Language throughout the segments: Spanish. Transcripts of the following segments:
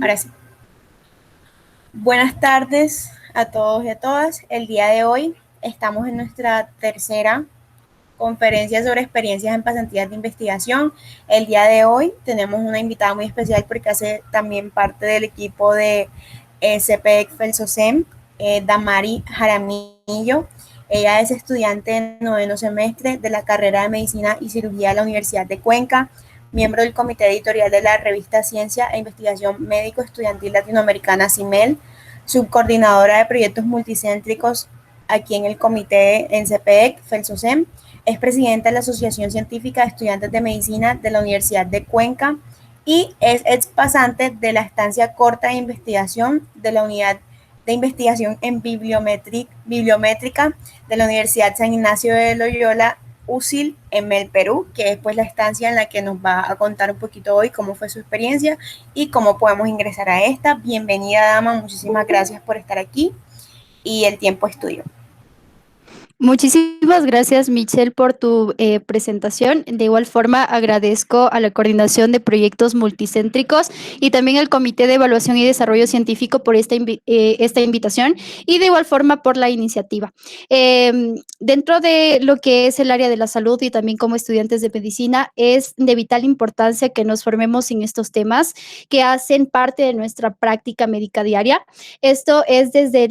Ahora sí. Buenas tardes a todos y a todas. El día de hoy estamos en nuestra tercera conferencia sobre experiencias en pasantías de investigación. El día de hoy tenemos una invitada muy especial porque hace también parte del equipo de CPEC Felsocem, Damari Jaramillo. Ella es estudiante en noveno semestre de la carrera de Medicina y Cirugía de la Universidad de Cuenca, miembro del comité editorial de la revista Ciencia e Investigación Médico Estudiantil Latinoamericana CIMEL, subcoordinadora de proyectos multicéntricos aquí en el comité en CPEC, FELSOCEM, es presidenta de la Asociación Científica de Estudiantes de Medicina de la Universidad de Cuenca y es expasante de la estancia corta de investigación de la Unidad de Investigación en Bibliométrica de la Universidad San Ignacio de Loyola UCIL en el Perú, que es pues la estancia en la que nos va a contar un poquito hoy cómo fue su experiencia y cómo podemos ingresar a esta. Bienvenida, dama, muchísimas gracias por estar aquí y el tiempo es tuyo. Muchísimas gracias, Michelle, por tu presentación. De igual forma, agradezco a la Coordinación de Proyectos Multicéntricos y también al Comité de Evaluación y Desarrollo Científico por esta invitación y de igual forma por la iniciativa. Dentro de lo que es el área de la salud y también como estudiantes de medicina, es de vital importancia que nos formemos en estos temas que hacen parte de nuestra práctica médica diaria. Esto es desde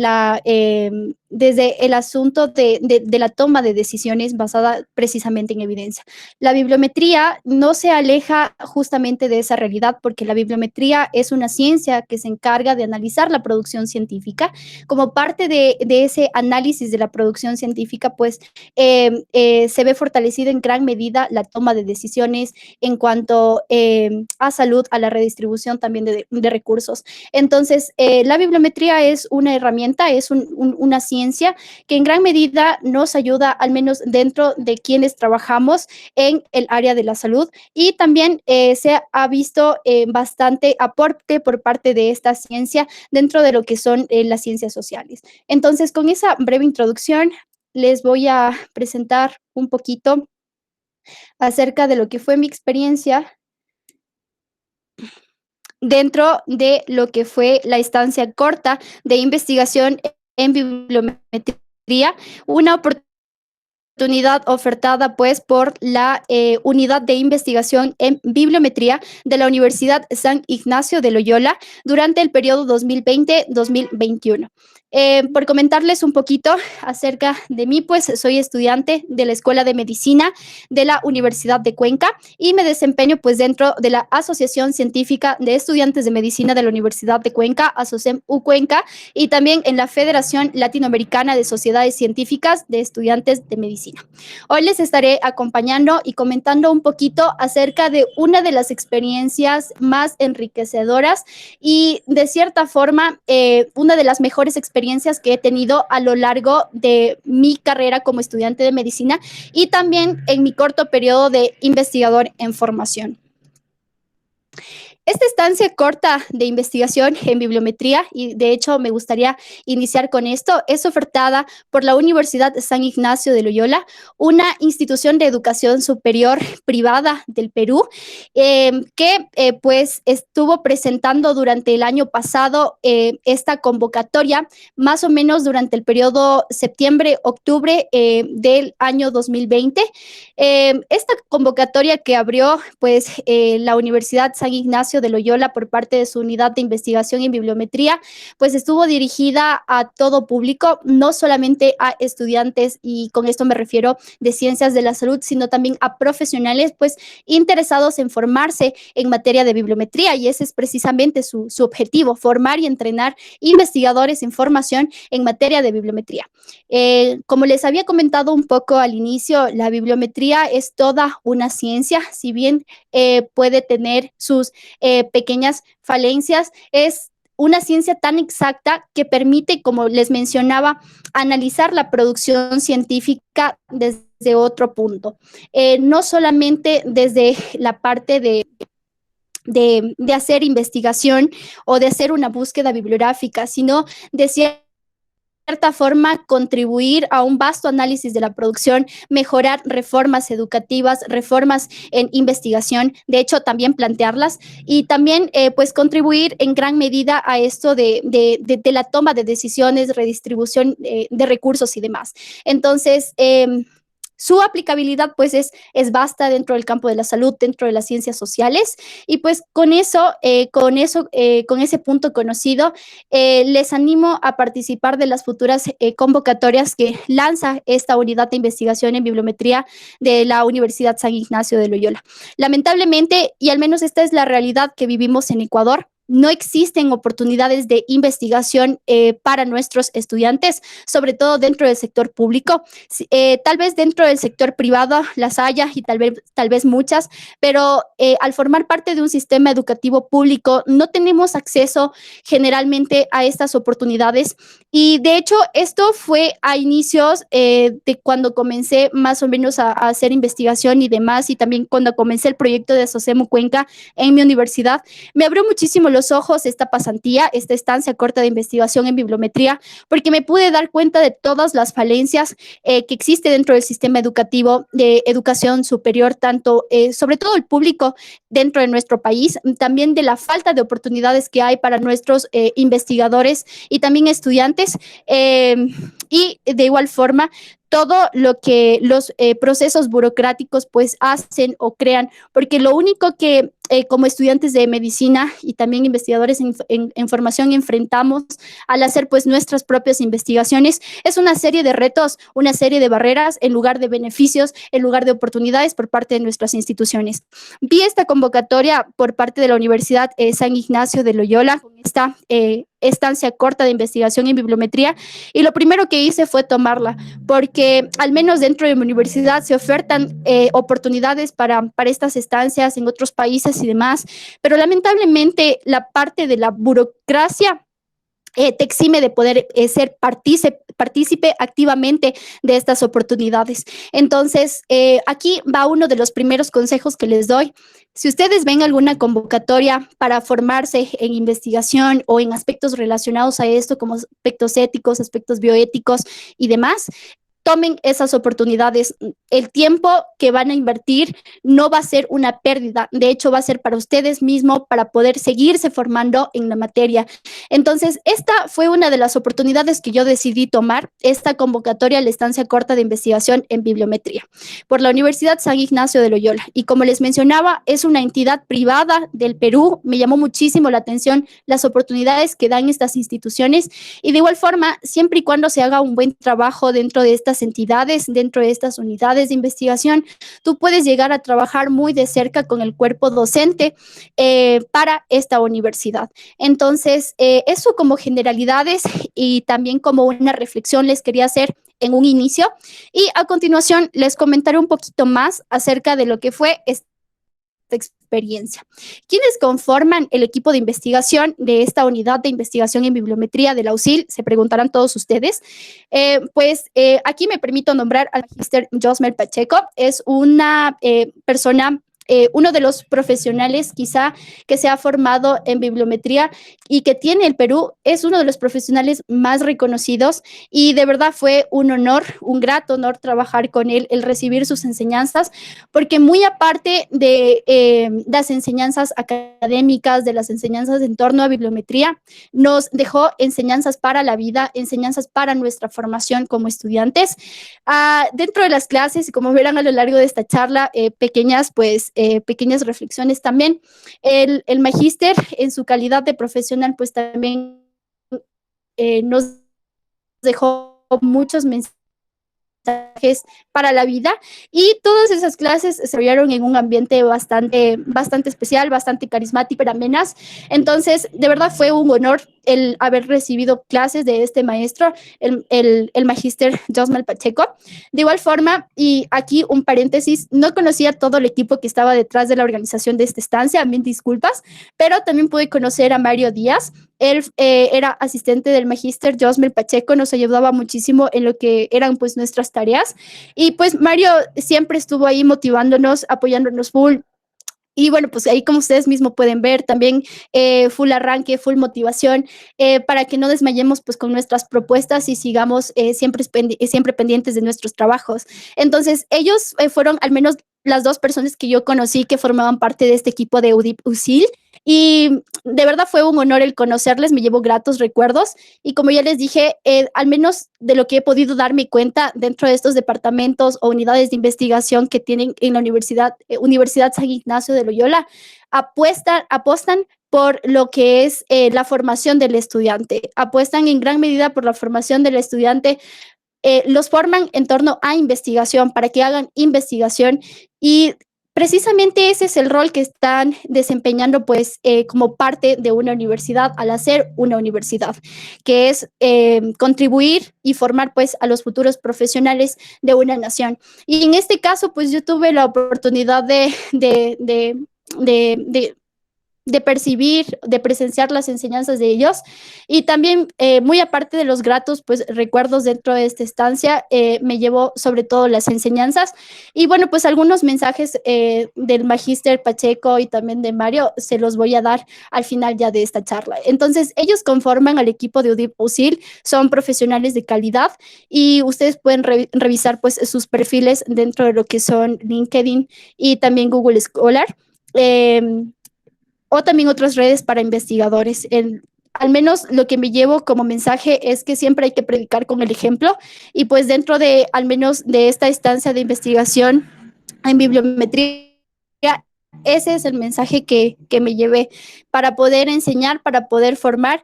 el asunto de la toma de decisiones basada precisamente en evidencia. La bibliometría no se aleja justamente de esa realidad porque la bibliometría es una ciencia que se encarga de analizar la producción científica. Como parte de ese análisis de la producción científica, pues se ve fortalecida en gran medida la toma de decisiones en cuanto a salud, a la redistribución también de recursos. Entonces, la bibliometría es una herramienta, es una ciencia que en gran medida nos ayuda, al menos dentro de quienes trabajamos en el área de la salud, y también se ha visto bastante aporte por parte de esta ciencia dentro de lo que son las ciencias sociales. Entonces, con esa breve introducción, les voy a presentar un poquito acerca de lo que fue mi experiencia dentro de lo que fue la estancia corta de investigación en bibliometría, una oportunidad ofertada pues por la Unidad de Investigación en Bibliometría de la Universidad San Ignacio de Loyola durante el periodo 2020-2021. Por comentarles un poquito acerca de mí, pues soy estudiante de la Escuela de Medicina de la Universidad de Cuenca y me desempeño pues dentro de la Asociación Científica de Estudiantes de Medicina de la Universidad de Cuenca, ASOCEM U Cuenca, y también en la Federación Latinoamericana de Sociedades Científicas de Estudiantes de Medicina. Hoy les estaré acompañando y comentando un poquito acerca de una de las experiencias más enriquecedoras y de cierta forma una de las mejores experiencias que he tenido a lo largo de mi carrera como estudiante de medicina y también en mi corto periodo de investigador en formación. Esta estancia corta de investigación en bibliometría, y de hecho me gustaría iniciar con esto, es ofertada por la Universidad San Ignacio de Loyola, una institución de educación superior privada del Perú, que pues estuvo presentando durante el año pasado esta convocatoria, más o menos durante el periodo septiembre-octubre del año 2020. Esta convocatoria que abrió pues la Universidad San Ignacio de Loyola por parte de su unidad de investigación en bibliometría, pues estuvo dirigida a todo público, no solamente a estudiantes, y con esto me refiero de ciencias de la salud, sino también a profesionales pues interesados en formarse en materia de bibliometría, y ese es precisamente su objetivo, formar y entrenar investigadores en formación en materia de bibliometría. Como les había comentado un poco al inicio, la bibliometría es toda una ciencia, si bien puede tener sus pequeñas falencias, es una ciencia tan exacta que permite, como les mencionaba, analizar la producción científica desde otro punto, no solamente desde la parte de hacer investigación o de hacer una búsqueda bibliográfica, sino de cierta cierta forma contribuir a un vasto análisis de la producción, mejorar reformas educativas, reformas en investigación, de hecho también plantearlas y también pues contribuir en gran medida a esto de la toma de decisiones, redistribución de recursos y demás. Entonces, su aplicabilidad pues es vasta dentro del campo de la salud, dentro de las ciencias sociales y pues con ese punto conocido, les animo a participar de las futuras convocatorias que lanza esta unidad de investigación en bibliometría de la Universidad San Ignacio de Loyola. Lamentablemente, y al menos esta es la realidad que vivimos en Ecuador, no existen oportunidades de investigación para nuestros estudiantes, sobre todo dentro del sector público. Tal vez dentro del sector privado las haya y tal vez muchas, pero al formar parte de un sistema educativo público no tenemos acceso generalmente a estas oportunidades. Y de hecho, esto fue a inicios de cuando comencé más o menos a hacer investigación y demás, y también cuando comencé el proyecto de Asocemu Cuenca en mi universidad. Me abrió muchísimo los ojos esta pasantía, esta estancia corta de investigación en bibliometría, porque me pude dar cuenta de todas las falencias que existe dentro del sistema educativo de educación superior, tanto sobre todo el público dentro de nuestro país, también de la falta de oportunidades que hay para nuestros investigadores y también estudiantes, y de igual forma todo lo que los procesos burocráticos pues hacen o crean, porque lo único que como estudiantes de medicina y también investigadores en formación enfrentamos al hacer pues nuestras propias investigaciones es una serie de retos, una serie de barreras en lugar de beneficios, en lugar de oportunidades por parte de nuestras instituciones. Vi esta convocatoria por parte de la Universidad San Ignacio de Loyola, con esta estancia corta de investigación en bibliometría, y lo primero que hice fue tomarla, porque al menos dentro de mi universidad se ofertan oportunidades para estas estancias en otros países y demás, pero lamentablemente la parte de la burocracia te exime de poder ser partícipe activamente de estas oportunidades. Entonces, aquí va uno de los primeros consejos que les doy. Si ustedes ven alguna convocatoria para formarse en investigación o en aspectos relacionados a esto, como aspectos éticos, aspectos bioéticos y demás, tomen esas oportunidades. El tiempo que van a invertir no va a ser una pérdida, de hecho va a ser para ustedes mismos para poder seguirse formando en la materia. Entonces, esta fue una de las oportunidades que yo decidí tomar, esta convocatoria a la estancia corta de investigación en bibliometría por la Universidad San Ignacio de Loyola. Y como les mencionaba, es una entidad privada del Perú. Me llamó muchísimo la atención las oportunidades que dan estas instituciones y de igual forma, siempre y cuando se haga un buen trabajo dentro de estas entidades, dentro de estas unidades de investigación, tú puedes llegar a trabajar muy de cerca con el cuerpo docente para esta universidad. Entonces, eso como generalidades y también como una reflexión les quería hacer en un inicio, y a continuación les comentaré un poquito más acerca de lo que fue esta experiencia. ¿Quiénes conforman el equipo de investigación de esta unidad de investigación en bibliometría de la USIL? Se preguntarán todos ustedes. Aquí me permito nombrar al magíster Josmel Pacheco. Es una persona, uno de los profesionales quizá que se ha formado en bibliometría y que tiene el Perú, es uno de los profesionales más reconocidos y de verdad fue un honor, un grato honor trabajar con él, el recibir sus enseñanzas, porque muy aparte de las enseñanzas académicas, de las enseñanzas en torno a bibliometría, nos dejó enseñanzas para la vida, enseñanzas para nuestra formación como estudiantes. Dentro de las clases, como verán a lo largo de esta charla, pequeñas reflexiones también. El magíster, en su calidad de profesional, pues también nos dejó muchos mensajes para la vida, y todas esas clases se desarrollaron en un ambiente bastante especial, bastante carismático, pero amenas. Entonces, de verdad fue un honor el haber recibido clases de este maestro, el magíster Josmel Pacheco. De igual forma, y aquí un paréntesis, no conocía todo el equipo que estaba detrás de la organización de esta estancia, mil disculpas, pero también pude conocer a Mario Díaz. Él era asistente del magíster Josmel Pacheco, nos ayudaba muchísimo en lo que eran pues nuestras tareas, y pues Mario siempre estuvo ahí motivándonos, apoyándonos full, Y bueno, pues ahí como ustedes mismos pueden ver, también full arranque, full motivación, para que no desmayemos pues con nuestras propuestas y sigamos siempre pendientes de nuestros trabajos. Entonces, ellos fueron al menos las dos personas que yo conocí que formaban parte de este equipo de UDIP USIL. Y de verdad fue un honor el conocerles, me llevo gratos recuerdos. Y como ya les dije, al menos de lo que he podido darme cuenta dentro de estos departamentos o unidades de investigación que tienen en la Universidad San Ignacio de Loyola, apuestan por lo que es la formación del estudiante, apuestan en gran medida por la formación del estudiante, los forman en torno a investigación, para que hagan investigación y precisamente ese es el rol que están desempeñando pues como parte de una universidad al hacer una universidad, que es contribuir y formar pues a los futuros profesionales de una nación. Y en este caso pues yo tuve la oportunidad de de percibir, de presenciar las enseñanzas de ellos y también muy aparte de los gratos pues recuerdos dentro de esta estancia, me llevo sobre todo las enseñanzas y bueno pues algunos mensajes del magíster Pacheco y también de Mario se los voy a dar al final ya de esta charla. Entonces ellos conforman al equipo de UDIP USIL, son profesionales de calidad y ustedes pueden revisar pues sus perfiles dentro de lo que son LinkedIn y también Google Scholar. Eh, o también otras redes para investigadores. Al menos lo que me llevo como mensaje es que siempre hay que predicar con el ejemplo y pues dentro de al menos de esta estancia de investigación en bibliometría, ese es el mensaje que me llevé. Para poder enseñar, para poder formar,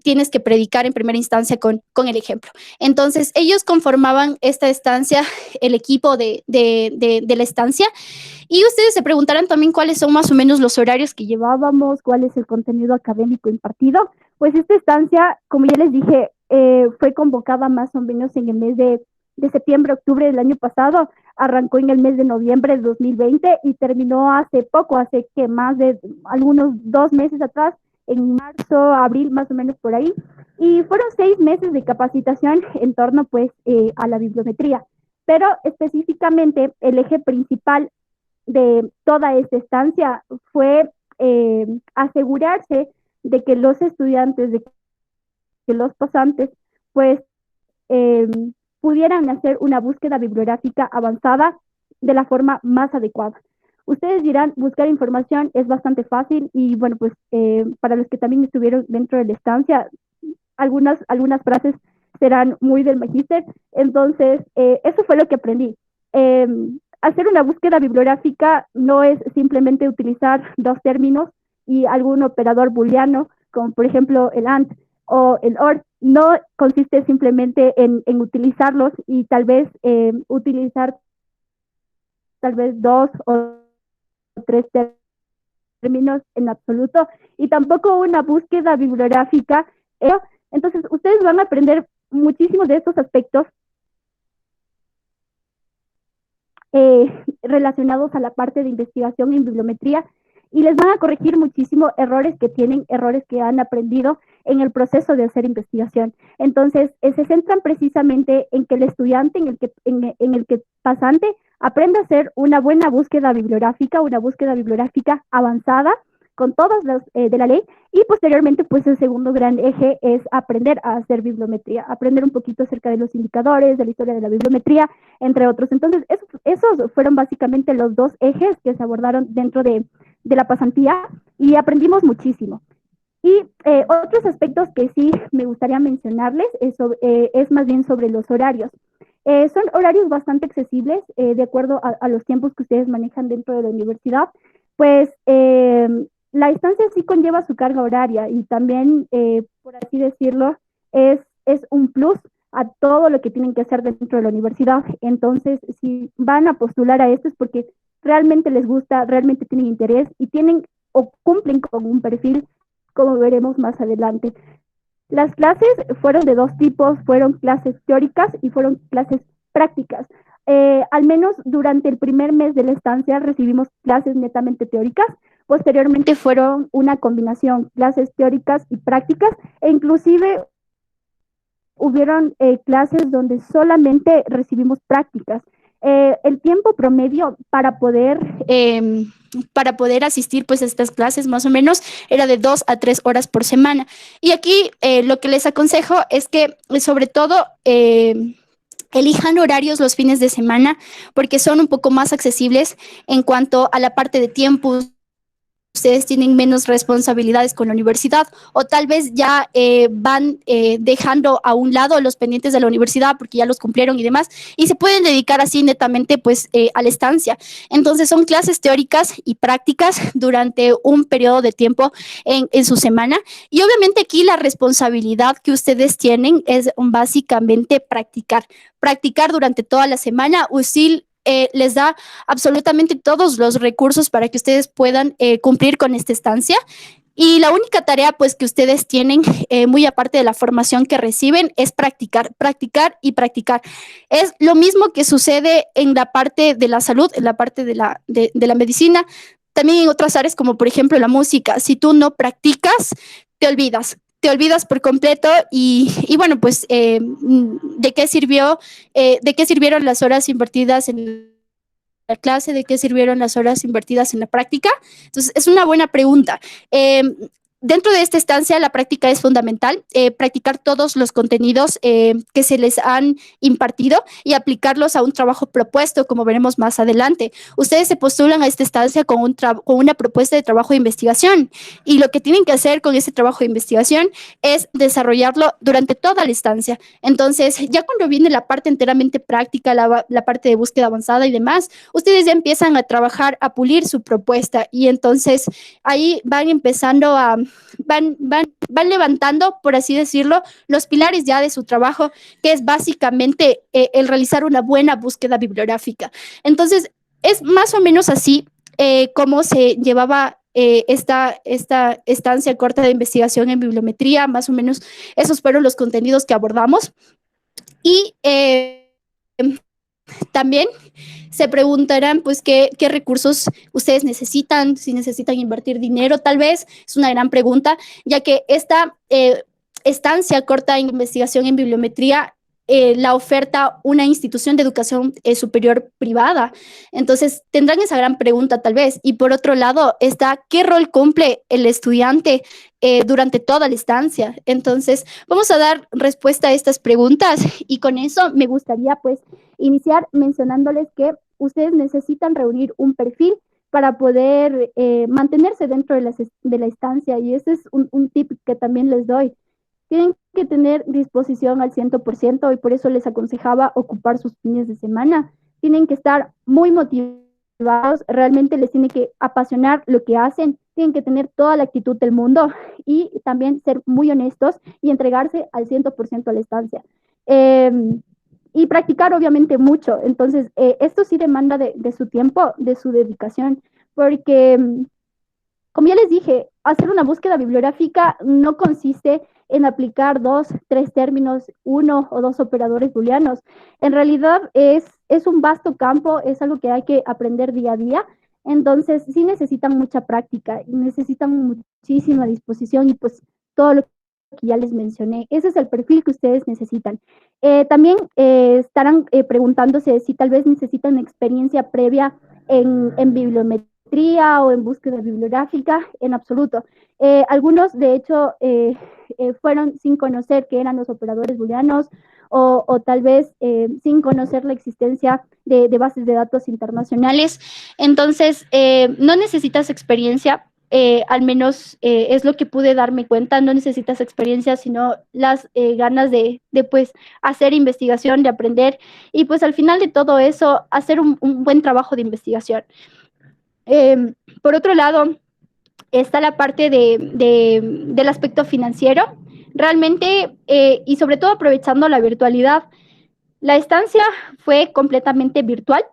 tienes que predicar en primera instancia con el ejemplo. Entonces, ellos conformaban esta estancia, el equipo de la estancia, y ustedes se preguntarán también cuáles son más o menos los horarios que llevábamos, cuál es el contenido académico impartido. Pues esta estancia, como ya les dije, fue convocada más o menos en el mes de septiembre, octubre del año pasado, arrancó en el mes de noviembre de 2020 y terminó hace poco, hace que más de algunos 2 meses atrás, en marzo, abril, más o menos por ahí. Y fueron 6 meses de capacitación en torno pues a la bibliometría. Pero específicamente el eje principal de toda esta estancia fue asegurarse de que los estudiantes, de que los pasantes, pues eh, pudieran hacer una búsqueda bibliográfica avanzada de la forma más adecuada. Ustedes dirán, buscar información es bastante fácil y bueno, pues para los que también estuvieron dentro de la estancia, algunas frases serán muy del magíster. Entonces, eso fue lo que aprendí. Hacer una búsqueda bibliográfica no es simplemente utilizar dos términos y algún operador booleano, como por ejemplo el AND o el OR. No consiste simplemente en utilizarlos y tal vez utilizar tal vez dos o tres términos en absoluto, y tampoco una búsqueda bibliográfica. Entonces, ustedes van a aprender muchísimos de estos aspectos relacionados a la parte de investigación en bibliometría y les van a corregir muchísimo errores que han aprendido en el proceso de hacer investigación. Entonces, se centran precisamente en que el estudiante, en el que pasante, aprenda a hacer una buena búsqueda bibliográfica avanzada, con todas las de la ley, y posteriormente pues el segundo gran eje es aprender a hacer bibliometría, aprender un poquito acerca de los indicadores, de la historia de la bibliometría, entre otros. Entonces esos fueron básicamente los dos ejes que se abordaron dentro de la pasantía y aprendimos muchísimo. Y otros aspectos que sí me gustaría mencionarles es más bien sobre los horarios. Son horarios bastante accesibles de acuerdo a los tiempos que ustedes manejan dentro de la universidad. Pues la estancia sí conlleva su carga horaria y también, por así decirlo, es un plus a todo lo que tienen que hacer dentro de la universidad. Entonces, si van a postular a esto es porque realmente les gusta, realmente tienen interés y tienen o cumplen con un perfil, como veremos más adelante. Las clases fueron de dos tipos, fueron clases teóricas y fueron clases prácticas. Al menos durante el primer mes de la estancia recibimos clases netamente teóricas, posteriormente fueron una combinación, clases teóricas y prácticas, e inclusive hubieron clases donde solamente recibimos prácticas. El tiempo promedio para poder asistir pues a estas clases más o menos era de 2 a 3 horas por semana. Y aquí lo que les aconsejo es que sobre todo elijan horarios los fines de semana porque son un poco más accesibles en cuanto a la parte de tiempo. Ustedes tienen menos responsabilidades con la universidad o tal vez ya van dejando a un lado los pendientes de la universidad porque ya los cumplieron y demás y se pueden dedicar así netamente pues a la estancia. Entonces son clases teóricas y prácticas durante un periodo de tiempo en su semana y obviamente aquí la responsabilidad que ustedes tienen es básicamente practicar durante toda la semana. USIL les da absolutamente todos los recursos para que ustedes puedan cumplir con esta estancia. Y la única tarea pues que ustedes tienen, muy aparte de la formación que reciben, es practicar, practicar y practicar. Es lo mismo que sucede en la parte de la salud, en la parte de la medicina, también en otras áreas como por ejemplo la música. Si tú no practicas, te olvidas por completo y bueno, pues ¿de qué sirvieron las horas invertidas en la clase? ¿De qué sirvieron las horas invertidas en la práctica? Entonces, es una buena pregunta. Dentro de esta estancia, la práctica es fundamental, practicar todos los contenidos que se les han impartido y aplicarlos a un trabajo propuesto, como veremos más adelante. Ustedes se postulan a esta estancia con una propuesta de trabajo de investigación y lo que tienen que hacer con ese trabajo de investigación es desarrollarlo durante toda la estancia. Entonces, ya cuando viene la parte enteramente práctica, la parte de búsqueda avanzada y demás, ustedes ya empiezan a trabajar, a pulir su propuesta y entonces ahí van empezando van levantando, por así decirlo, los pilares ya de su trabajo, que es básicamente el realizar una buena búsqueda bibliográfica. Entonces, es más o menos así cómo se llevaba esta estancia corta de investigación en bibliometría, más o menos esos fueron los contenidos que abordamos. Y también se preguntarán pues qué recursos ustedes necesitan, si necesitan invertir dinero, tal vez es una gran pregunta, ya que esta estancia corta en investigación en bibliometría la oferta una institución de educación superior privada. Entonces, tendrán esa gran pregunta tal vez. Y por otro lado está, ¿qué rol cumple el estudiante durante toda la estancia? Entonces, vamos a dar respuesta a estas preguntas y con eso me gustaría pues iniciar mencionándoles que ustedes necesitan reunir un perfil para poder mantenerse dentro de la estancia y ese es un tip que también les doy. Tienen que tener disposición al 100% y por eso les aconsejaba ocupar sus fines de semana. Tienen que estar muy motivados, realmente les tiene que apasionar lo que hacen, tienen que tener toda la actitud del mundo y también ser muy honestos y entregarse al 100% a la estancia. Y practicar obviamente mucho. Entonces, esto sí demanda de su tiempo, de su dedicación, porque como ya les dije, hacer una búsqueda bibliográfica no consiste en aplicar 2, 3 términos, 1 o 2 operadores booleanos. En realidad es un vasto campo, es algo que hay que aprender día a día. Entonces, sí necesitan mucha práctica y necesitan muchísima disposición y pues todo lo que ya les mencioné. Ese es el perfil que ustedes necesitan. También estarán preguntándose si tal vez necesitan experiencia previa en bibliometría o en búsqueda bibliográfica, en absoluto. Algunos, de hecho, fueron sin conocer qué eran los operadores booleanos o tal vez sin conocer la existencia de bases de datos internacionales. Entonces, no necesitas experiencia, al menos es lo que pude darme cuenta, no necesitas experiencia, sino las ganas de pues hacer investigación, de aprender y pues al final de todo eso, hacer un buen trabajo de investigación. Por otro lado, está la parte del aspecto financiero. Realmente, y sobre todo aprovechando la virtualidad, la estancia fue completamente virtual.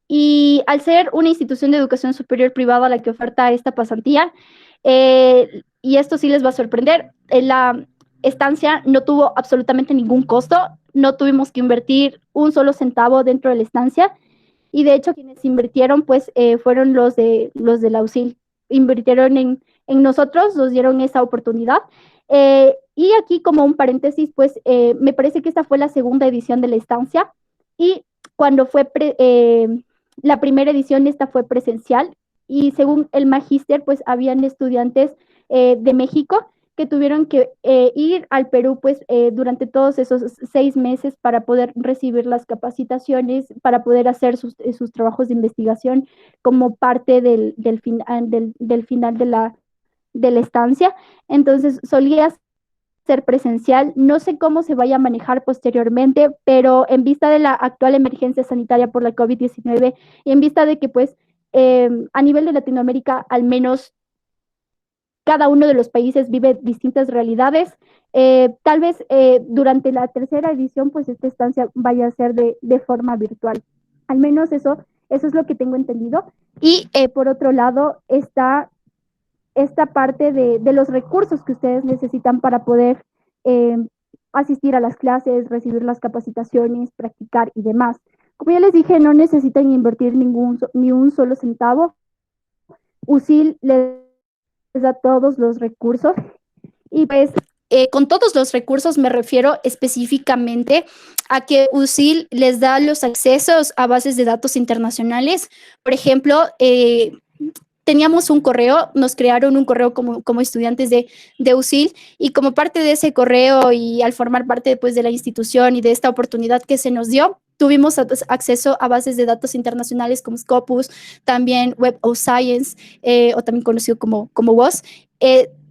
Y al ser una institución de educación superior privada la que oferta esta pasantía, y esto sí les va a sorprender, la estancia no tuvo absolutamente ningún costo, no tuvimos que invertir un solo centavo dentro de la estancia, y de hecho quienes invirtieron pues fueron los de la USIL, invirtieron en nosotros, nos dieron esa oportunidad. Y aquí como un paréntesis, pues me parece que esta fue la segunda edición de la estancia. Y cuando fue la primera edición, esta fue presencial, y según el magíster, pues habían estudiantes de México que tuvieron que ir al Perú pues durante todos esos 6 meses para poder recibir las capacitaciones, para poder hacer sus trabajos de investigación como parte del final de la estancia. Entonces solía ser presencial. No sé cómo se vaya a manejar posteriormente, pero en vista de la actual emergencia sanitaria por la COVID-19 y en vista de que pues a nivel de Latinoamérica al menos cada uno de los países vive distintas realidades. Tal vez durante la tercera edición, pues esta estancia vaya a ser de forma virtual. Al menos eso es lo que tengo entendido. Y por otro lado está esta parte de los recursos que ustedes necesitan para poder eh, asistir a las clases, recibir las capacitaciones, practicar y demás. Como ya les dije, no necesitan invertir ni un solo centavo. USIL les da todos los recursos y pues con todos los recursos me refiero específicamente a que USIL les da los accesos a bases de datos internacionales. Por ejemplo, teníamos un correo, nos crearon un correo como estudiantes de USIL, y como parte de ese correo y al formar parte pues, de la institución y de esta oportunidad que se nos dio, tuvimos acceso a bases de datos internacionales como Scopus, también Web of Science, o también conocido como WOS.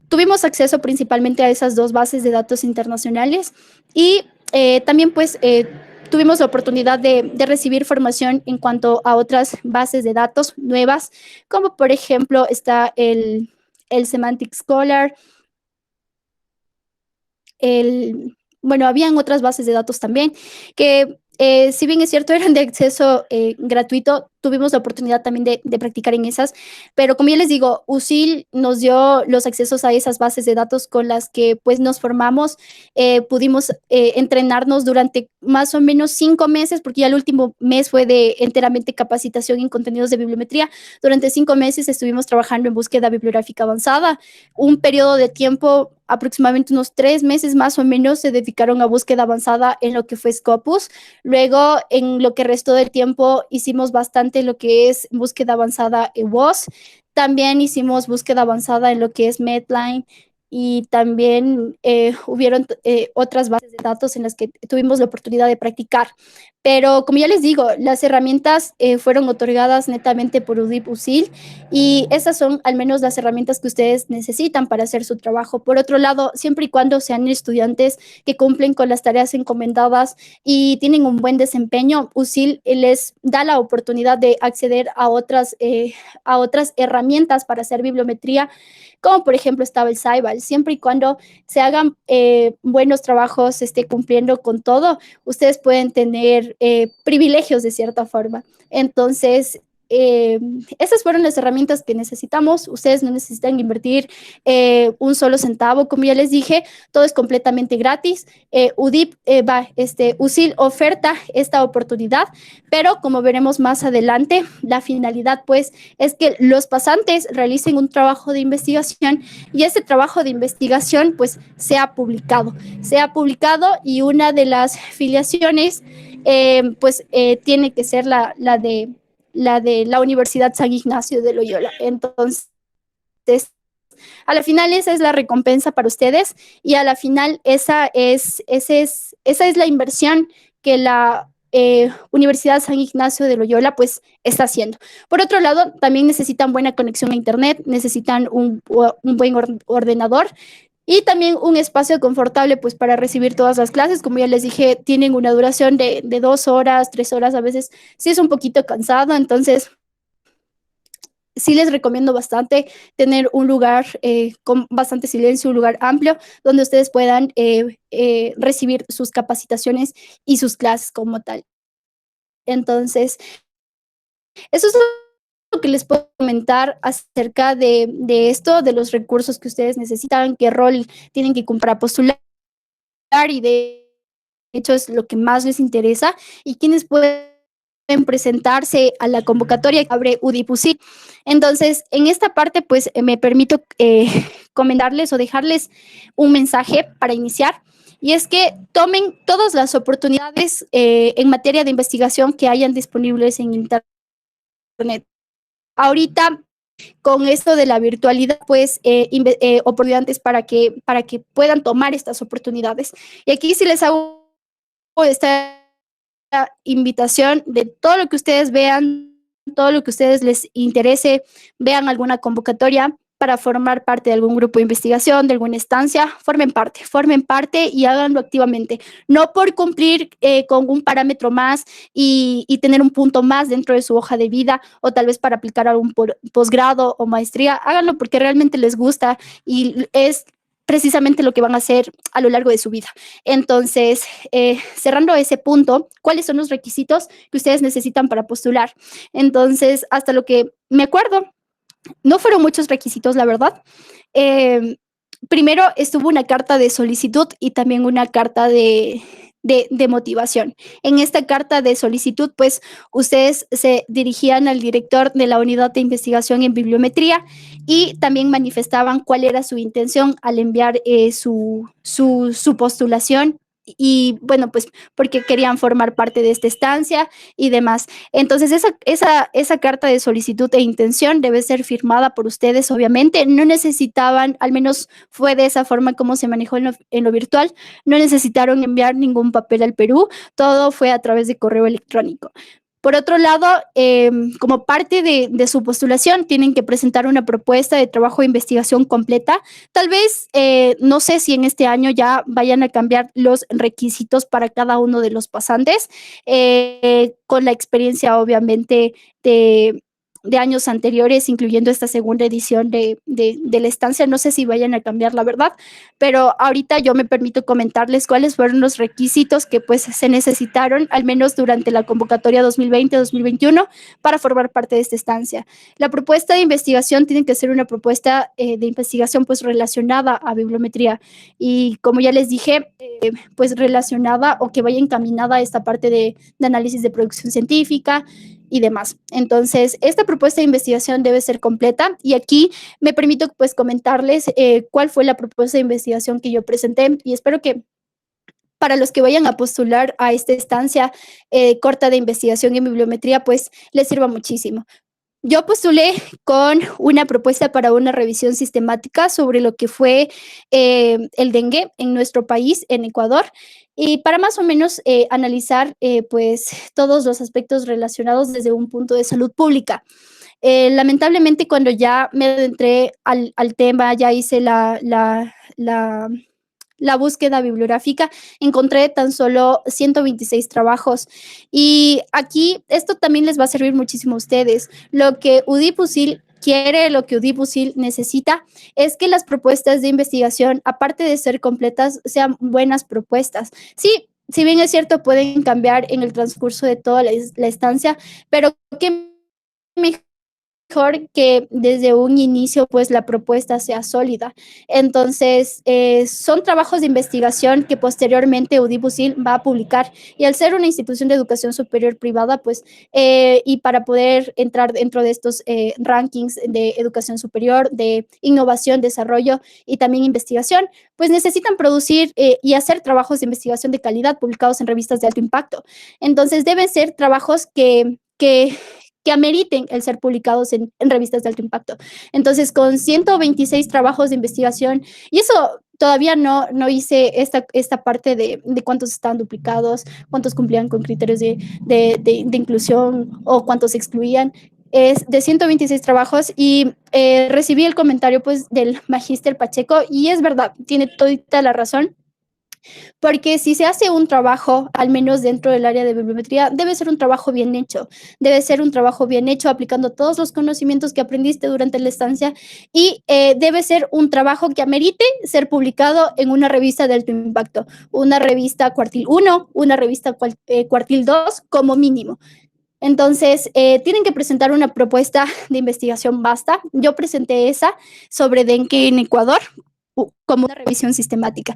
Tuvimos acceso principalmente a esas dos bases de datos internacionales, y también pues tuvimos la oportunidad de recibir formación en cuanto a otras bases de datos nuevas, como por ejemplo está el Semantic Scholar, bueno, habían otras bases de datos también que, si bien es cierto, eran de acceso gratuito, tuvimos la oportunidad también de practicar en esas, pero como ya les digo, USIL nos dio los accesos a esas bases de datos con las que pues nos formamos, pudimos entrenarnos durante más o menos 5 meses, porque ya el último mes fue de enteramente capacitación en contenidos de bibliometría. Durante 5 meses estuvimos trabajando en búsqueda bibliográfica avanzada, un periodo de tiempo aproximadamente unos 3 meses más o menos se dedicaron a búsqueda avanzada en lo que fue Scopus. Luego, en lo que restó del tiempo, hicimos bastante lo que es búsqueda avanzada en WOS. También hicimos búsqueda avanzada en lo que es Medline, y también hubieron otras bases de datos en las que tuvimos la oportunidad de practicar. Pero como ya les digo, las herramientas fueron otorgadas netamente por UDIP USIL, y esas son al menos las herramientas que ustedes necesitan para hacer su trabajo. Por otro lado, siempre y cuando sean estudiantes que cumplen con las tareas encomendadas y tienen un buen desempeño, USIL les da la oportunidad de acceder a otras herramientas para hacer bibliometría, como por ejemplo estaba el SciVal. Siempre y cuando se hagan buenos trabajos, cumpliendo con todo, ustedes pueden tener privilegios de cierta forma. Entonces, esas fueron las herramientas que necesitamos. Ustedes no necesitan invertir un solo centavo. Como ya les dije, todo es completamente gratis. USIL oferta esta oportunidad, pero como veremos más adelante, la finalidad pues es que los pasantes realicen un trabajo de investigación, y ese trabajo de investigación pues sea publicado, y una de las filiaciones tiene que ser la de la Universidad San Ignacio de Loyola. Entonces, a la final esa es la recompensa para ustedes, y a la final esa es la inversión que la Universidad San Ignacio de Loyola pues está haciendo. Por otro lado, también necesitan buena conexión a internet, necesitan un buen ordenador, y también un espacio confortable pues para recibir todas las clases. Como ya les dije, tienen una duración de 2 horas, 3 horas, a veces sí es un poquito cansado. Entonces sí les recomiendo bastante tener un lugar con bastante silencio, un lugar amplio donde ustedes puedan recibir sus capacitaciones y sus clases como tal. Entonces, eso es lo que les puedo comentar acerca de esto, de los recursos que ustedes necesitan, qué rol tienen que cumplir para postular, y de hecho es lo que más les interesa, y quiénes pueden presentarse a la convocatoria que abre UDIPUSI. Entonces, en esta parte, pues me permito comentarles o dejarles un mensaje para iniciar, y es que tomen todas las oportunidades en materia de investigación que hayan disponibles en Internet. Ahorita, con esto de la virtualidad, pues oportunidades para que puedan tomar estas oportunidades. Y aquí sí les hago esta invitación de todo lo que ustedes vean, todo lo que a ustedes les interese, vean alguna convocatoria para formar parte de algún grupo de investigación, de alguna estancia, formen parte y háganlo activamente. No por cumplir con un parámetro más y tener un punto más dentro de su hoja de vida o tal vez para aplicar algún posgrado o maestría, háganlo porque realmente les gusta y es precisamente lo que van a hacer a lo largo de su vida. Entonces, cerrando ese punto, ¿cuáles son los requisitos que ustedes necesitan para postular? Entonces, hasta lo que me acuerdo, no fueron muchos requisitos, la verdad. Primero estuvo una carta de solicitud y también una carta de motivación. En esta carta de solicitud, pues ustedes se dirigían al director de la unidad de investigación en bibliometría y también manifestaban cuál era su intención al enviar su postulación y bueno, pues porque querían formar parte de esta estancia y demás. Entonces, esa carta de solicitud e intención debe ser firmada por ustedes, obviamente. No necesitaban, al menos fue de esa forma como se manejó en lo virtual, no necesitaron enviar ningún papel al Perú, todo fue a través de correo electrónico. Por otro lado, como parte de su postulación, tienen que presentar una propuesta de trabajo de investigación completa. Tal vez, no sé si en este año ya vayan a cambiar los requisitos para cada uno de los pasantes, con la experiencia, obviamente, de años anteriores, incluyendo esta segunda edición de la estancia. No sé si vayan a cambiar, la verdad, pero ahorita yo me permito comentarles cuáles fueron los requisitos que pues se necesitaron, al menos durante la convocatoria 2020-2021, para formar parte de esta estancia. La propuesta de investigación tiene que ser una propuesta de investigación pues relacionada a bibliometría y como ya les dije, pues relacionada o que vaya encaminada a esta parte de análisis de producción científica y demás. Entonces, esta propuesta de investigación debe ser completa y aquí me permito pues comentarles cuál fue la propuesta de investigación que yo presenté y espero que para los que vayan a postular a esta estancia corta de investigación en bibliometría, pues les sirva muchísimo. Yo postulé con una propuesta para una revisión sistemática sobre lo que fue el dengue en nuestro país, en Ecuador, y para más o menos analizar pues todos los aspectos relacionados desde un punto de salud pública. Lamentablemente, cuando ya me adentré al tema, ya hice la búsqueda bibliográfica, encontré tan solo 126 trabajos. Y aquí esto también les va a servir muchísimo a ustedes. Lo que UDIPUSIL quiere, lo que UDIPUSIL necesita, es que las propuestas de investigación, aparte de ser completas, sean buenas propuestas. Sí, si bien es cierto, pueden cambiar en el transcurso de toda la estancia, pero qué mejor que desde un inicio pues la propuesta sea sólida. Entonces, son trabajos de investigación que posteriormente UDIPUSIL va a publicar y al ser una institución de educación superior privada, pues, y para poder entrar dentro de estos rankings de educación superior, de innovación, desarrollo y también investigación, pues necesitan producir y hacer trabajos de investigación de calidad publicados en revistas de alto impacto. Entonces, deben ser trabajos que ameriten el ser publicados en revistas de alto impacto. Entonces, con 126 trabajos de investigación, y eso todavía no hice esta parte de cuántos estaban duplicados, cuántos cumplían con criterios de inclusión o cuántos excluían, es de 126 trabajos y recibí el comentario pues del magíster Pacheco y es verdad, tiene toda la razón. Porque si se hace un trabajo, al menos dentro del área de bibliometría, debe ser un trabajo bien hecho. Debe ser un trabajo bien hecho aplicando todos los conocimientos que aprendiste durante la estancia y debe ser un trabajo que amerite ser publicado en una revista de alto impacto, una revista cuartil 1, una revista cuartil 2 como mínimo. Entonces, tienen que presentar una propuesta de investigación vasta. Yo presenté esa sobre dengue en Ecuador como una revisión sistemática.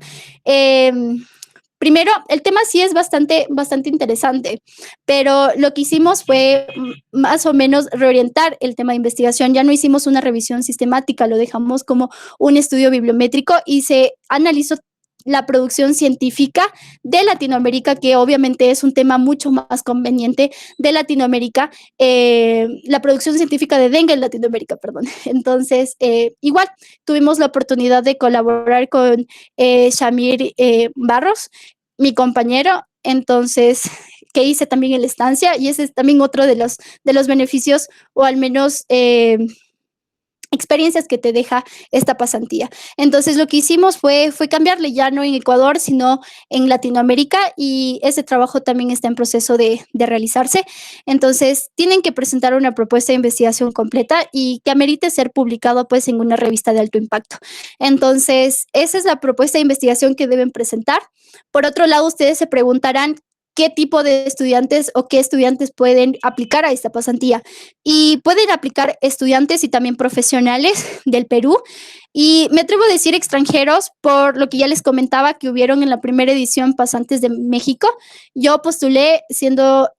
Primero, el tema sí es bastante interesante, pero lo que hicimos fue más o menos reorientar el tema de investigación. Ya no hicimos una revisión sistemática, lo dejamos como un estudio bibliométrico y se analizó la producción científica de Latinoamérica, que obviamente es un tema mucho más conveniente de Latinoamérica, la producción científica de dengue en Latinoamérica, perdón. Entonces, igual tuvimos la oportunidad de colaborar con Shamir Barros, mi compañero, entonces, que hice también en la estancia, y ese es también otro de los beneficios, o al menos experiencias que te deja esta pasantía. Entonces lo que hicimos fue cambiarle, ya no en Ecuador, sino en Latinoamérica, y ese trabajo también está en proceso de realizarse. Entonces tienen que presentar una propuesta de investigación completa y que amerite ser publicado pues en una revista de alto impacto. Entonces esa es la propuesta de investigación que deben presentar. Por otro lado, ustedes se preguntarán qué tipo de estudiantes o qué estudiantes pueden aplicar a esta pasantía. Y pueden aplicar estudiantes y también profesionales del Perú. Y me atrevo a decir extranjeros por lo que ya les comentaba que hubieron en la primera edición pasantes de México. Yo postulé siendo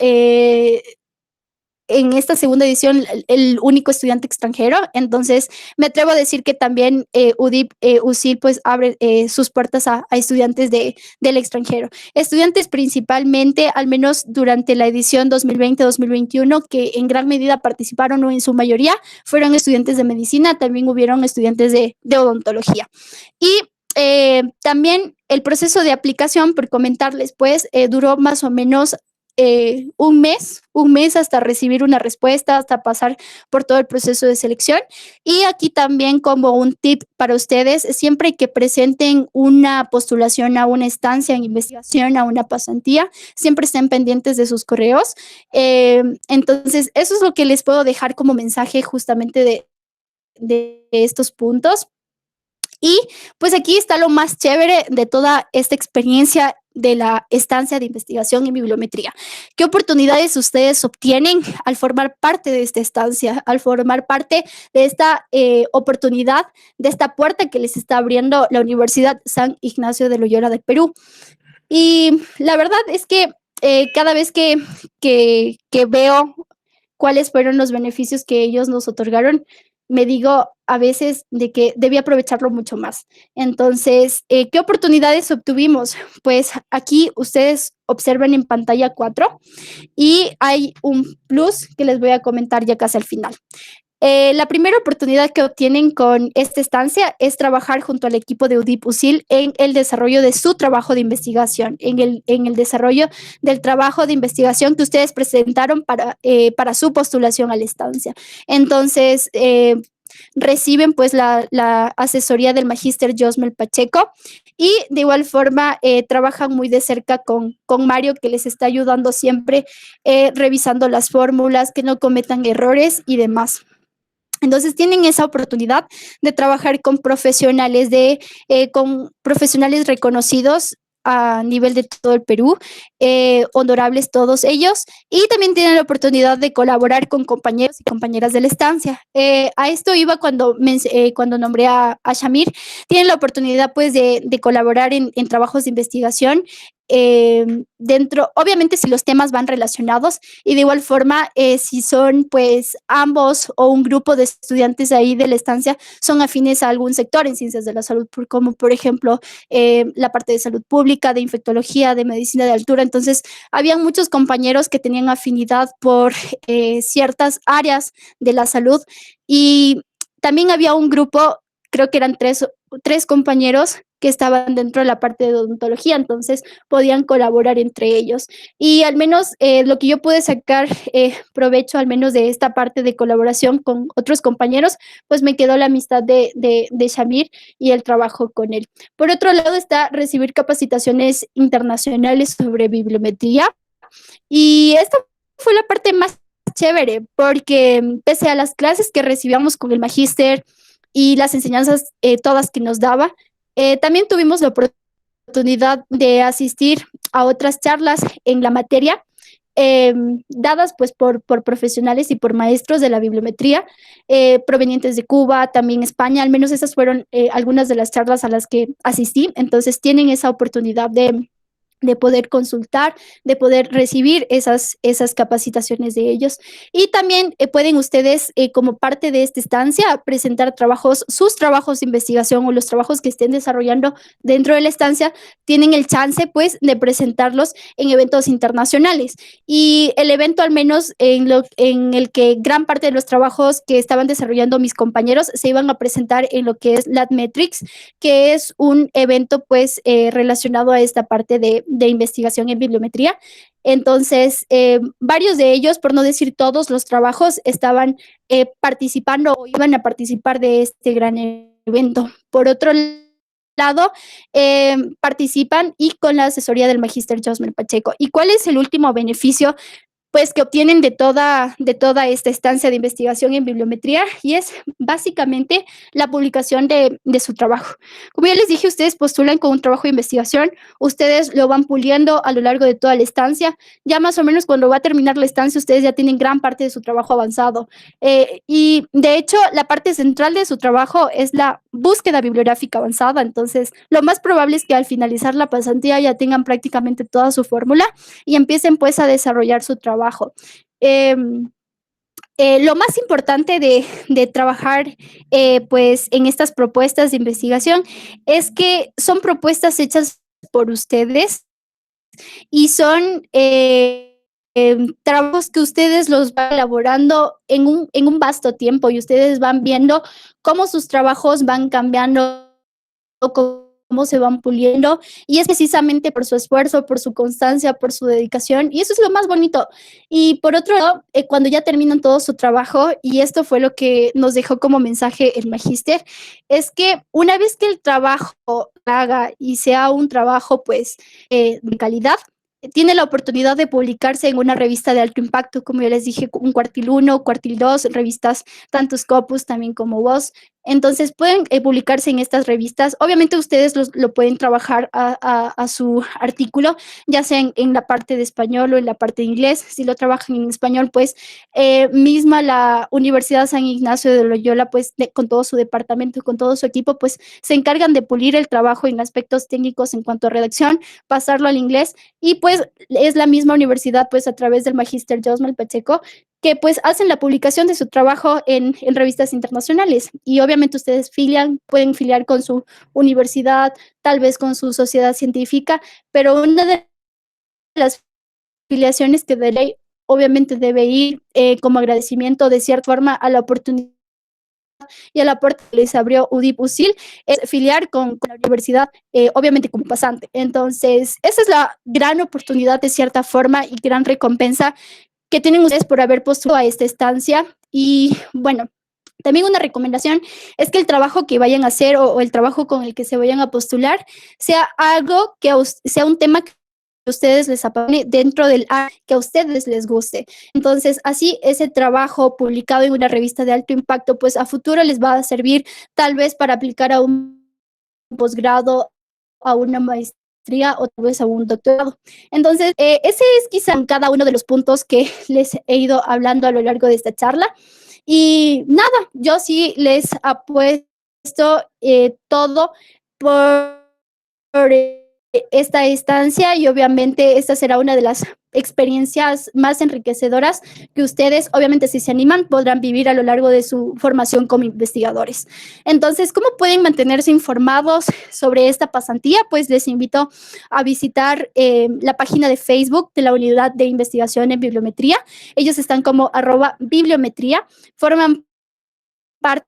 en esta segunda edición el único estudiante extranjero, entonces me atrevo a decir que también UDIP, USIL, pues abre sus puertas a estudiantes del extranjero. Estudiantes principalmente, al menos durante la edición 2020-2021, que en gran medida participaron, o en su mayoría, fueron estudiantes de medicina, también hubieron estudiantes de odontología. Y también el proceso de aplicación, por comentarles, pues duró más o menos un mes hasta recibir una respuesta, hasta pasar por todo el proceso de selección. Y aquí también, como un tip para ustedes, siempre que presenten una postulación a una estancia en investigación, a una pasantía, siempre estén pendientes de sus correos. Entonces, eso es lo que les puedo dejar como mensaje justamente de estos puntos. Y pues aquí está lo más chévere de toda esta experiencia de la estancia de investigación en bibliometría. ¿Qué oportunidades ustedes obtienen al formar parte de esta estancia, al formar parte de esta oportunidad, de esta puerta que les está abriendo la Universidad San Ignacio de Loyola del Perú? Y la verdad es que cada vez que veo cuáles fueron los beneficios que ellos nos otorgaron, me digo a veces de que debí aprovecharlo mucho más. Entonces, ¿qué oportunidades obtuvimos? Pues aquí ustedes observan en pantalla 4 y hay un plus que les voy a comentar ya casi al final. La primera oportunidad que obtienen con esta estancia es trabajar junto al equipo de UDIP USIL en el desarrollo de su trabajo de investigación, en el desarrollo del trabajo de investigación que ustedes presentaron para su postulación a la estancia. Entonces, reciben pues la asesoría del magíster Josmel Pacheco, y de igual forma trabajan muy de cerca con Mario, que les está ayudando siempre, revisando las fórmulas, que no cometan errores y demás. Entonces tienen esa oportunidad de trabajar con profesionales, con profesionales reconocidos a nivel de todo el Perú, honorables todos ellos, y también tienen la oportunidad de colaborar con compañeros y compañeras de la estancia. A esto iba cuando nombré a Shamir. Tienen la oportunidad pues de colaborar en trabajos de investigación, dentro, obviamente si los temas van relacionados, y de igual forma si son pues ambos o un grupo de estudiantes ahí de la estancia son afines a algún sector en ciencias de la salud, como por ejemplo la parte de salud pública, de infectología, de medicina de altura. Entonces había muchos compañeros que tenían afinidad por ciertas áreas de la salud, y también había un grupo, creo que eran tres compañeros que estaban dentro de la parte de odontología, entonces podían colaborar entre ellos. Y al menos lo que yo pude sacar provecho, al menos de esta parte de colaboración con otros compañeros, pues me quedó la amistad de Shamir y el trabajo con él. Por otro lado está recibir capacitaciones internacionales sobre bibliometría, y esta fue la parte más chévere, porque pese a las clases que recibíamos con el magíster y las enseñanzas todas que nos daba, también tuvimos la oportunidad de asistir a otras charlas en la materia, dadas pues por profesionales y por maestros de la bibliometría, provenientes de Cuba, también España. Al menos esas fueron algunas de las charlas a las que asistí. Entonces tienen esa oportunidad de poder consultar, de poder recibir esas capacitaciones de ellos. Y también pueden ustedes, como parte de esta estancia, presentar trabajos, sus trabajos de investigación o los trabajos que estén desarrollando dentro de la estancia, tienen el chance, pues, de presentarlos en eventos internacionales. Y el evento, al menos en el que gran parte de los trabajos que estaban desarrollando mis compañeros se iban a presentar en lo que es LabMetrics, que es un evento, pues, relacionado a esta parte de investigación en bibliometría. Entonces, varios de ellos, por no decir todos los trabajos, estaban participando o iban a participar de este gran evento. Por otro lado, participan y con la asesoría del magíster Josmel Pacheco. ¿Y cuál es el último beneficio, pues, que obtienen de toda esta estancia de investigación en bibliometría? Y es básicamente la publicación de su trabajo. Como ya les dije, ustedes postulan con un trabajo de investigación, ustedes lo van puliendo a lo largo de toda la estancia. Ya más o menos cuando va a terminar la estancia, ustedes ya tienen gran parte de su trabajo avanzado. Y de hecho, la parte central de su trabajo es la búsqueda bibliográfica avanzada. Entonces, lo más probable es que al finalizar la pasantía ya tengan prácticamente toda su fórmula y empiecen, pues, a desarrollar su trabajo. Eh, lo más importante de trabajar, pues, en estas propuestas de investigación es que son propuestas hechas por ustedes y son trabajos que ustedes los van elaborando en un vasto tiempo, y ustedes van viendo cómo sus trabajos van cambiando, cómo se van puliendo, y es precisamente por su esfuerzo, por su constancia, por su dedicación, y eso es lo más bonito. Y por otro lado, cuando ya terminan todo su trabajo, y esto fue lo que nos dejó como mensaje el magíster, es que una vez que el trabajo haga y sea un trabajo, pues, de calidad, tiene la oportunidad de publicarse en una revista de alto impacto, como ya les dije, un cuartil 1, cuartil 2, revistas tanto Scopus también como Voz. Entonces pueden publicarse en estas revistas. Obviamente ustedes lo pueden trabajar a su artículo, ya sea en la parte de español o en la parte de inglés. Si lo trabajan en español, pues misma la Universidad San Ignacio de Loyola, pues con todo su departamento, con todo su equipo, pues se encargan de pulir el trabajo en aspectos técnicos en cuanto a redacción, pasarlo al inglés, y pues es la misma universidad, pues a través del magíster Josmel Pacheco, que pues hacen la publicación de su trabajo en revistas internacionales. Y obviamente ustedes pueden filiar con su universidad, tal vez con su sociedad científica, pero una de las filiaciones que de ley obviamente debe ir como agradecimiento de cierta forma a la oportunidad y al aporte que les abrió UDIP USIL, es filiar con la universidad, obviamente como pasante. Entonces, esa es la gran oportunidad de cierta forma y gran recompensa que tienen ustedes por haber postulado a esta estancia. Y bueno, también una recomendación es que el trabajo que vayan a hacer o el trabajo con el que se vayan a postular sea algo que sea un tema que a ustedes les apasione dentro del área que a ustedes les guste. Entonces, así ese trabajo publicado en una revista de alto impacto, pues a futuro les va a servir tal vez para aplicar a un posgrado, a una maestría o tal vez a un doctorado. Entonces, ese es quizá cada uno de los puntos que les he ido hablando a lo largo de esta charla. Y nada, yo sí les apuesto todo por esta estancia, y obviamente esta será una de las experiencias más enriquecedoras que ustedes, obviamente si se animan, podrán vivir a lo largo de su formación como investigadores. Entonces, ¿cómo pueden mantenerse informados sobre esta pasantía? Pues les invito a visitar la página de Facebook de la Unidad de Investigación en Bibliometría. Ellos están como @bibliometría, forman parte,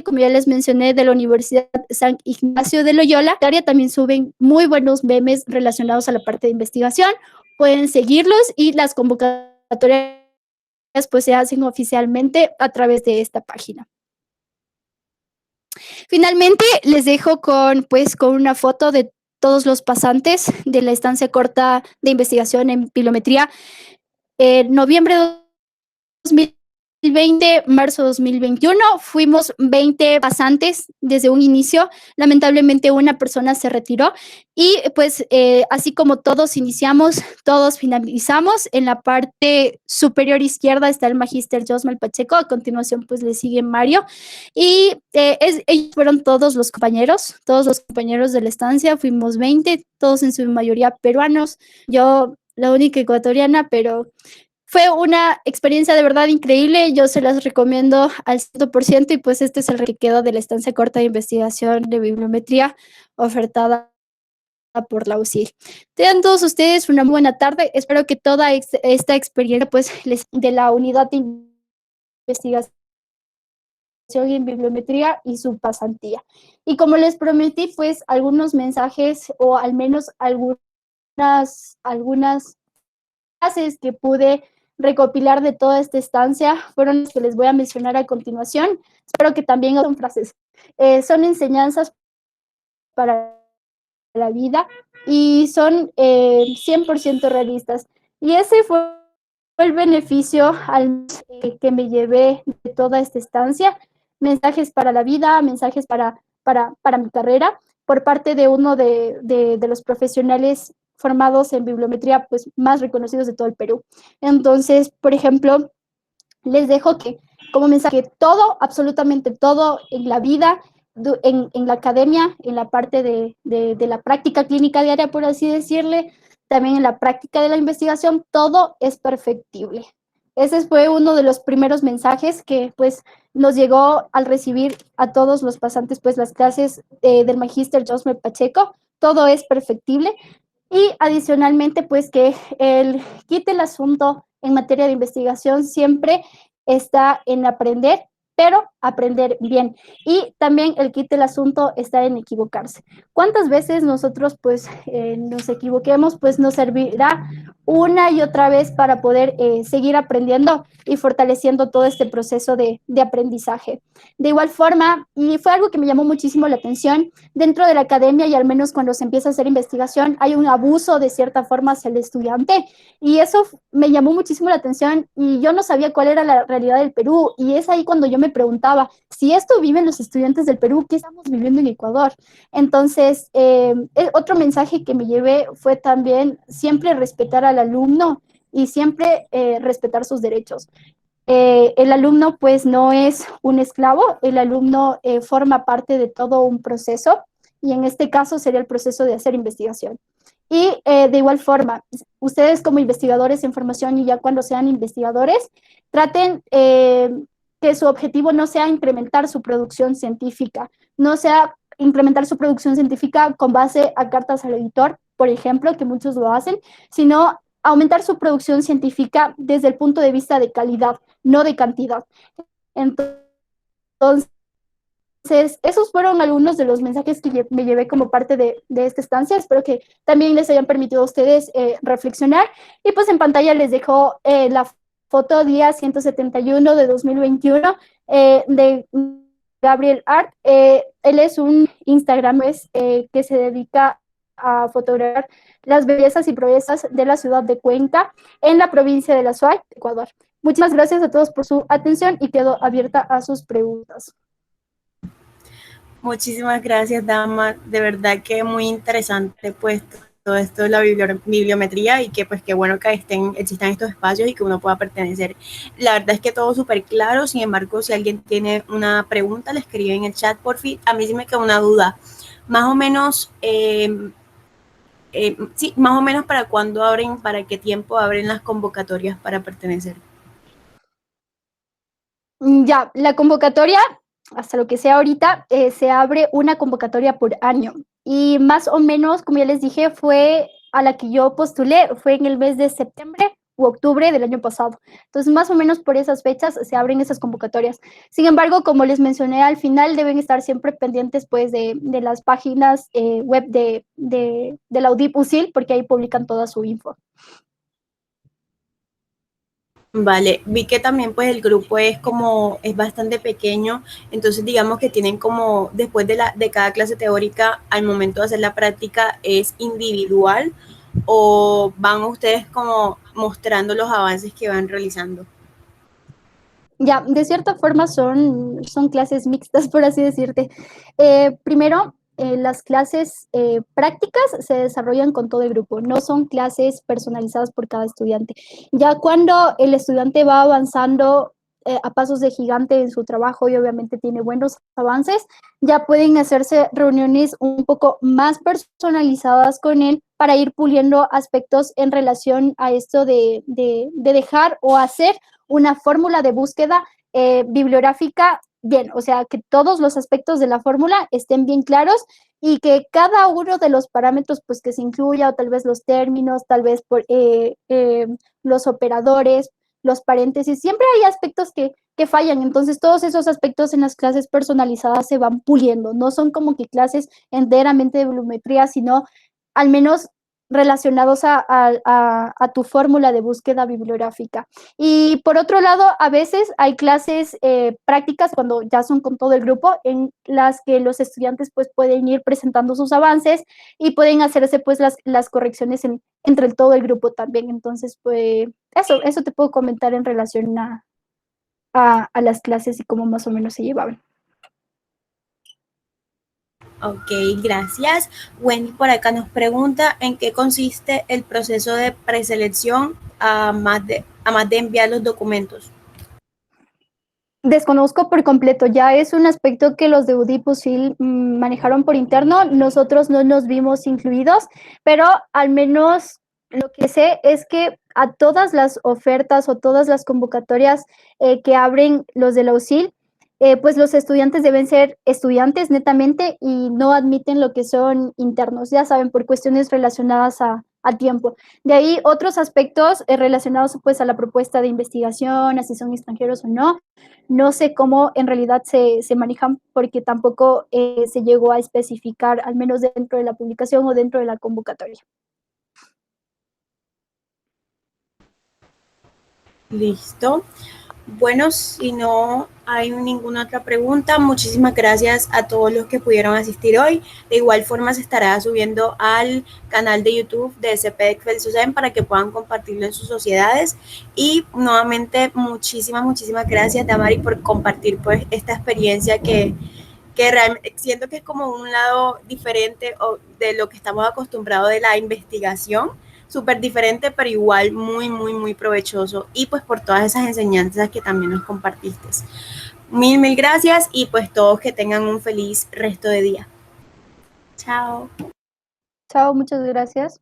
como ya les mencioné, de la Universidad San Ignacio de Loyola. Área también suben muy buenos memes relacionados a la parte de investigación. Pueden seguirlos, y las convocatorias pues se hacen oficialmente a través de esta página. Finalmente, les dejo con una foto de todos los pasantes de la estancia corta de investigación en bibliometría en noviembre de 2000 2020, marzo 2021, fuimos 20 pasantes desde un inicio. Lamentablemente una persona se retiró y pues así como todos iniciamos, todos finalizamos. En la parte superior izquierda está el magíster Josmel Pacheco, a continuación pues le sigue Mario y ellos fueron todos los compañeros de la estancia, fuimos 20, todos en su mayoría peruanos, yo la única ecuatoriana, pero fue una experiencia de verdad increíble, yo se las recomiendo al 100% y pues este es el que quedó de la estancia corta de investigación de bibliometría ofertada por la UCIL. Tengan todos ustedes una buena tarde, espero que toda esta experiencia pues les de la unidad de investigación en bibliometría y su pasantía. Y como les prometí, pues algunos mensajes o al menos algunas frases que pude recopilar de toda esta estancia fueron las que les voy a mencionar a continuación. Espero que también son frases. Son enseñanzas para la vida y son 100% realistas. Y ese fue el beneficio que me llevé de toda esta estancia. Mensajes para la vida, mensajes para mi carrera, por parte de uno de los profesionales formados en bibliometría pues, más reconocidos de todo el Perú. Entonces, por ejemplo, les dejo que como mensaje todo, absolutamente todo en la vida, en la academia, en la parte de la práctica clínica diaria, por así decirle, también en la práctica de la investigación, todo es perfectible. Ese fue uno de los primeros mensajes que pues nos llegó al recibir a todos los pasantes pues las clases del magíster Josmer Pacheco, todo es perfectible. Y adicionalmente, pues que el quite el asunto en materia de investigación siempre está en aprender, pero aprender bien. Y también el kit del asunto está en equivocarse. ¿Cuántas veces nosotros pues nos equivoquemos? Pues nos servirá una y otra vez para poder seguir aprendiendo y fortaleciendo todo este proceso de aprendizaje. De igual forma, y fue algo que me llamó muchísimo la atención, dentro de la academia y al menos cuando se empieza a hacer investigación, hay un abuso de cierta forma hacia el estudiante y eso me llamó muchísimo la atención y yo no sabía cuál era la realidad del Perú y es ahí cuando yo me preguntaba, si esto viven los estudiantes del Perú, ¿qué estamos viviendo en Ecuador? Entonces, otro mensaje que me llevé fue también siempre respetar al alumno y siempre respetar sus derechos. El alumno pues no es un esclavo, el alumno forma parte de todo un proceso y en este caso sería el proceso de hacer investigación. Y de igual forma, ustedes como investigadores en formación y ya cuando sean investigadores, traten que su objetivo no sea incrementar su producción científica, no sea incrementar su producción científica con base a cartas al editor, por ejemplo, que muchos lo hacen, sino aumentar su producción científica desde el punto de vista de calidad, no de cantidad. Entonces, esos fueron algunos de los mensajes que me llevé como parte de esta estancia. Espero que también les hayan permitido a ustedes reflexionar. Y pues en pantalla les dejo la foto día 171 de 2021 de Gabriel Art. Él es un Instagram que se dedica a fotografiar las bellezas y proezas de la ciudad de Cuenca en la provincia de La Suay, Ecuador. Muchas gracias a todos por su atención y quedo abierta a sus preguntas. Muchísimas gracias, Dama. De verdad que muy interesante pues todo esto de la bibliometría y que pues qué bueno que existan estos espacios y que uno pueda pertenecer. La verdad es que todo súper claro, sin embargo, si alguien tiene una pregunta, le escribe en el chat, por fin. A mí sí me queda una duda. Más o menos, sí, más o menos para cuándo abren, para qué tiempo abren las convocatorias para pertenecer. Ya, la convocatoria, hasta lo que sea ahorita, se abre una convocatoria por año. Y más o menos, como ya les dije, fue a la que yo postulé, fue en el mes de septiembre u octubre del año pasado. Entonces, más o menos por esas fechas se abren esas convocatorias. Sin embargo, como les mencioné al final, deben estar siempre pendientes pues de las páginas web de la UDIP UCIL, porque ahí publican toda su info. Vale, vi que también pues el grupo es bastante pequeño, entonces digamos que tienen como después de cada clase teórica al momento de hacer la práctica es individual o van ustedes como mostrando los avances que van realizando. Ya, de cierta forma son clases mixtas, por así decirte. Primero, las clases prácticas se desarrollan con todo el grupo, no son clases personalizadas por cada estudiante. Ya cuando el estudiante va avanzando a pasos de gigante en su trabajo y obviamente tiene buenos avances, ya pueden hacerse reuniones un poco más personalizadas con él para ir puliendo aspectos en relación a esto de dejar o hacer una fórmula de búsqueda bibliográfica bien, o sea, que todos los aspectos de la fórmula estén bien claros y que cada uno de los parámetros, pues que se incluya, o tal vez los términos, tal vez por, los operadores, los paréntesis, siempre hay aspectos que fallan, entonces todos esos aspectos en las clases personalizadas se van puliendo, no son como que clases enteramente de volumetría, sino al menos relacionados a tu fórmula de búsqueda bibliográfica. Y por otro lado, a veces hay clases prácticas cuando ya son con todo el grupo, en las que los estudiantes pues pueden ir presentando sus avances y pueden hacerse pues las correcciones entre todo el grupo también. Entonces, pues eso te puedo comentar en relación a las clases y cómo más o menos se llevaban. Ok, gracias. Wendy por acá nos pregunta en qué consiste el proceso de preselección a más de enviar los documentos. Desconozco por completo, ya es un aspecto que los de UDIPUSIL manejaron por interno, nosotros no nos vimos incluidos, pero al menos lo que sé es que a todas las ofertas o todas las convocatorias que abren los de la USIL, pues los estudiantes deben ser estudiantes netamente y no admiten lo que son internos, ya saben, por cuestiones relacionadas a tiempo. De ahí otros aspectos relacionados pues a la propuesta de investigación, a si son extranjeros o no. No sé cómo en realidad se manejan porque tampoco se llegó a especificar, al menos dentro de la publicación o dentro de la convocatoria. Listo. Bueno, si no hay ninguna otra pregunta, muchísimas gracias a todos los que pudieron asistir hoy. De igual forma se estará subiendo al canal de YouTube de SPEC FELSUSEM para que puedan compartirlo en sus sociedades. Y nuevamente muchísimas gracias, Damari, por compartir pues esta experiencia que realmente siento que es como un lado diferente de lo que estamos acostumbrados de la investigación, súper diferente, pero igual muy provechoso. Y pues por todas esas enseñanzas que también nos compartiste. Mil gracias y pues todos que tengan un feliz resto de día. Chao. Chao, muchas gracias.